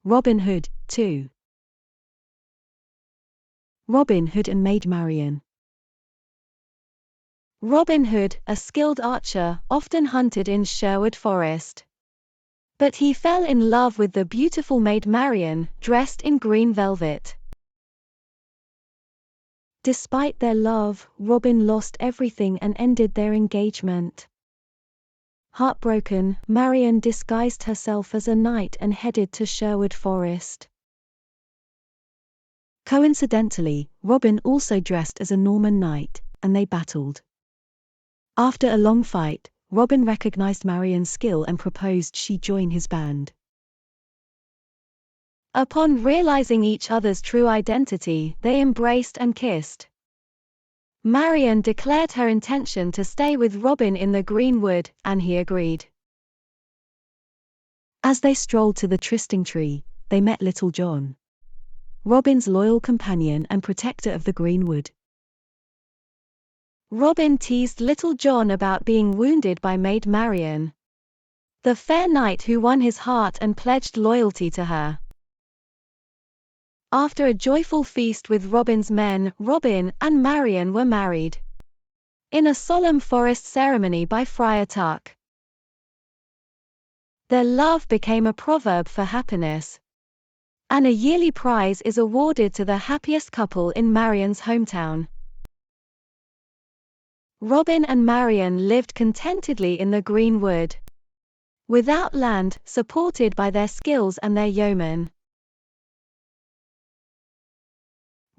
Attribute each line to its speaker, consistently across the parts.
Speaker 1: Robin Hood, 2. Robin Hood and Maid Marian. Robin Hood, a skilled archer, often hunted in Sherwood Forest. But he fell in love with the beautiful Maid Marian, dressed in green velvet. Despite their love, Robin lost everything and ended their engagement. Heartbroken, Marian disguised herself as a knight and headed to Sherwood Forest. Coincidentally, Robin also dressed as a Norman knight, and they battled. After a long fight, Robin recognized Marian's skill and proposed she join his band. Upon realizing each other's true identity, they embraced and kissed. Marian declared her intention to stay with Robin in the greenwood, and he agreed. As they strolled to the trysting tree, they met Little John, Robin's loyal companion and protector of the greenwood. Robin teased Little John about being wounded by Maid Marian, the fair knight who won his heart and pledged loyalty to her. After a joyful feast with Robin's men, Robin and Marian were married in a solemn forest ceremony by Friar Tuck. Their love became a proverb for happiness, and a yearly prize is awarded to the happiest couple in Marian's hometown. Robin and Marian lived contentedly in the greenwood, without land, supported by their skills and their yeomen.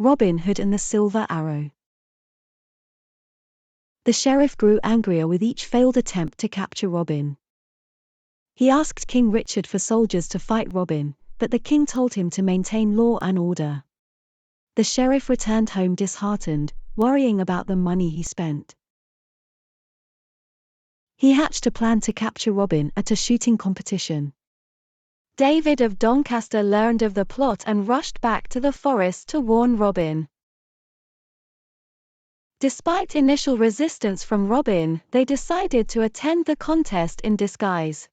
Speaker 1: Robin Hood and the Silver Arrow. The sheriff grew angrier with each failed attempt to capture Robin. He asked King Richard for soldiers to fight Robin, but the king told him to maintain law and order. The sheriff returned home disheartened, worrying about the money he spent. He hatched a plan to capture Robin at a shooting competition. David of Doncaster learned of the plot and rushed back to the forest to warn Robin. Despite initial resistance from Robin, they decided to attend the contest in disguise.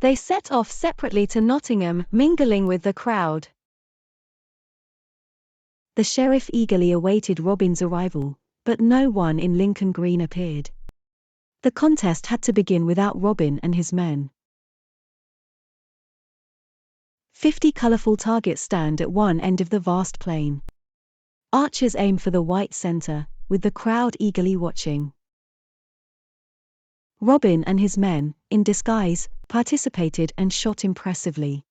Speaker 1: They set off separately to Nottingham, mingling with the crowd. The sheriff eagerly awaited Robin's arrival, but no one in Lincoln Green appeared. The contest had to begin without Robin and his men. 50 colorful targets stand at one end of the vast plain. Archers aim for the white center, with the crowd eagerly watching. Robin and his men, in disguise, participated and shot impressively.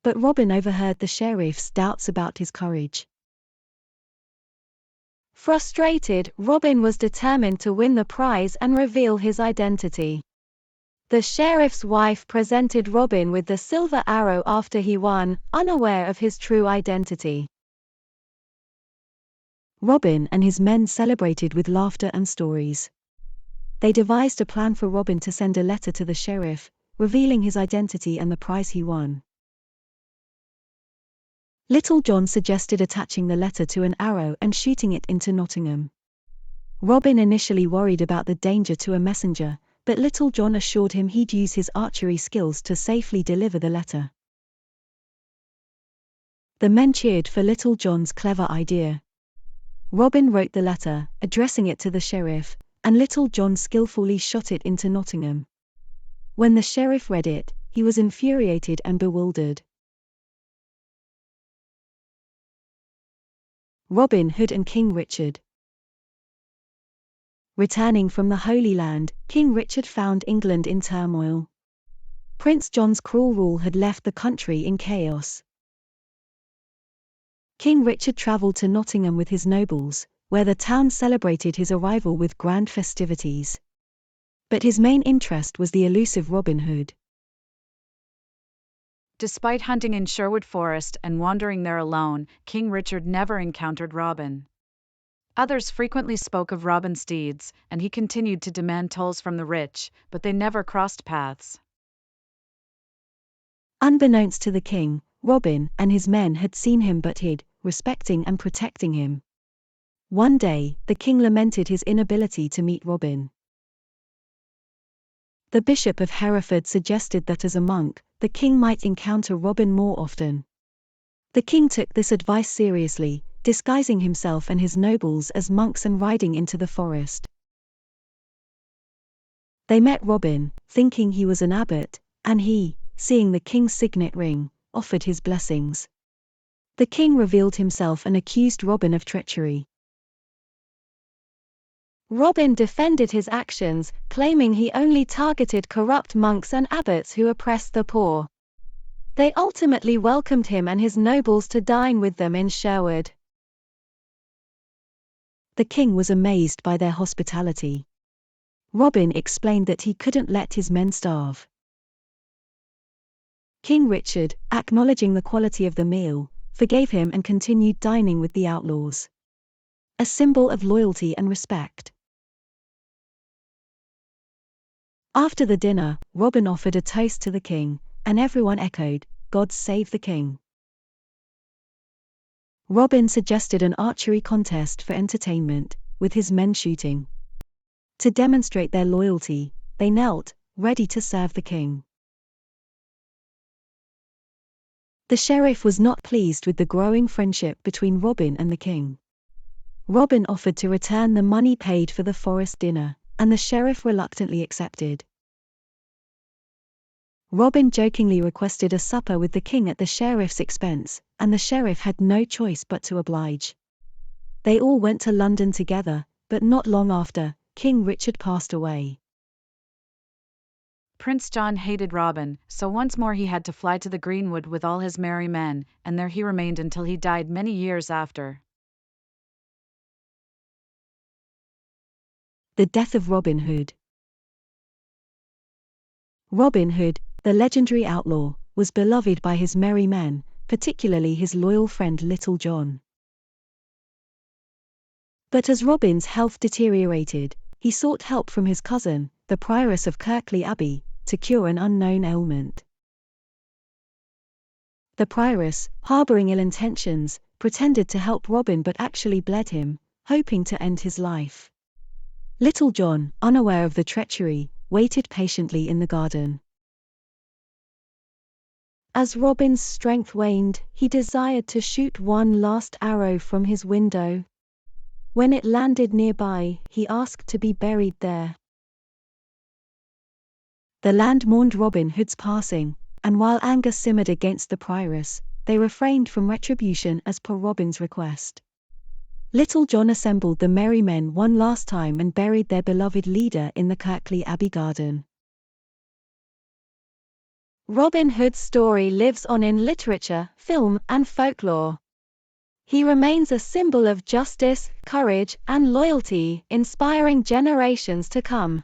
Speaker 1: But Robin overheard the sheriff's doubts about his courage. Frustrated, Robin was determined to win the prize and reveal his identity. The sheriff's wife presented Robin with the silver arrow after he won, unaware of his true identity. Robin and his men celebrated with laughter and stories. They devised a plan for Robin to send a letter to the sheriff, revealing his identity and the prize he won. Little John suggested attaching the letter to an arrow and shooting it into Nottingham. Robin initially worried about the danger to a messenger, but Little John assured him he'd use his archery skills to safely deliver the letter. The men cheered for Little John's clever idea. Robin wrote the letter, addressing it to the sheriff, and Little John skillfully shot it into Nottingham. When the sheriff read it, he was infuriated and bewildered. Robin Hood and King Richard. Returning from the Holy Land, King Richard found England in turmoil. Prince John's cruel rule had left the country in chaos. King Richard travelled to Nottingham with his nobles, where the town celebrated his arrival with grand festivities. But his main interest was the elusive Robin Hood.
Speaker 2: Despite hunting in Sherwood Forest and wandering there alone, King Richard never encountered Robin. Others frequently spoke of Robin's deeds, and he continued to demand tolls from the rich, but they never crossed paths.
Speaker 1: Unbeknownst to the king, Robin and his men had seen him but hid, respecting and protecting him. One day, the king lamented his inability to meet Robin. The Bishop of Hereford suggested that as a monk, the king might encounter Robin more often. The king took this advice seriously, disguising himself and his nobles as monks and riding into the forest. They met Robin, thinking he was an abbot, and he, seeing the king's signet ring, offered his blessings. The king revealed himself and accused Robin of treachery. Robin defended his actions, claiming he only targeted corrupt monks and abbots who oppressed the poor. They ultimately welcomed him and his nobles to dine with them in Sherwood. The king was amazed by their hospitality. Robin explained that he couldn't let his men starve. King Richard, acknowledging the quality of the meal, forgave him and continued dining with the outlaws. A symbol of loyalty and respect. After the dinner, Robin offered a toast to the king, and everyone echoed, "God save the king." Robin suggested an archery contest for entertainment, with his men shooting. To demonstrate their loyalty, they knelt, ready to serve the king. The sheriff was not pleased with the growing friendship between Robin and the king. Robin offered to return the money paid for the forest dinner, and the sheriff reluctantly accepted. Robin jokingly requested a supper with the king at the sheriff's expense, and the sheriff had no choice but to oblige. They all went to London together, but not long after, King Richard passed away.
Speaker 2: Prince John hated Robin, so once more he had to fly to the greenwood with all his merry men, and there he remained until he died many years after.
Speaker 1: The death of Robin Hood. Robin Hood, the legendary outlaw, was beloved by his merry men, particularly his loyal friend Little John. But as Robin's health deteriorated, he sought help from his cousin, the prioress of Kirkleigh Abbey, to cure an unknown ailment. The prioress, harboring ill intentions, pretended to help Robin but actually bled him, hoping to end his life. Little John, unaware of the treachery, waited patiently in the garden. As Robin's strength waned, he desired to shoot one last arrow from his window. When it landed nearby, he asked to be buried there. The land mourned Robin Hood's passing, and while anger simmered against the prioress, they refrained from retribution as per Robin's request. Little John assembled the merry men one last time and buried their beloved leader in the Kirkleigh Abbey garden. Robin Hood's story lives on in literature, film, and folklore. He remains a symbol of justice, courage, and loyalty, inspiring generations to come.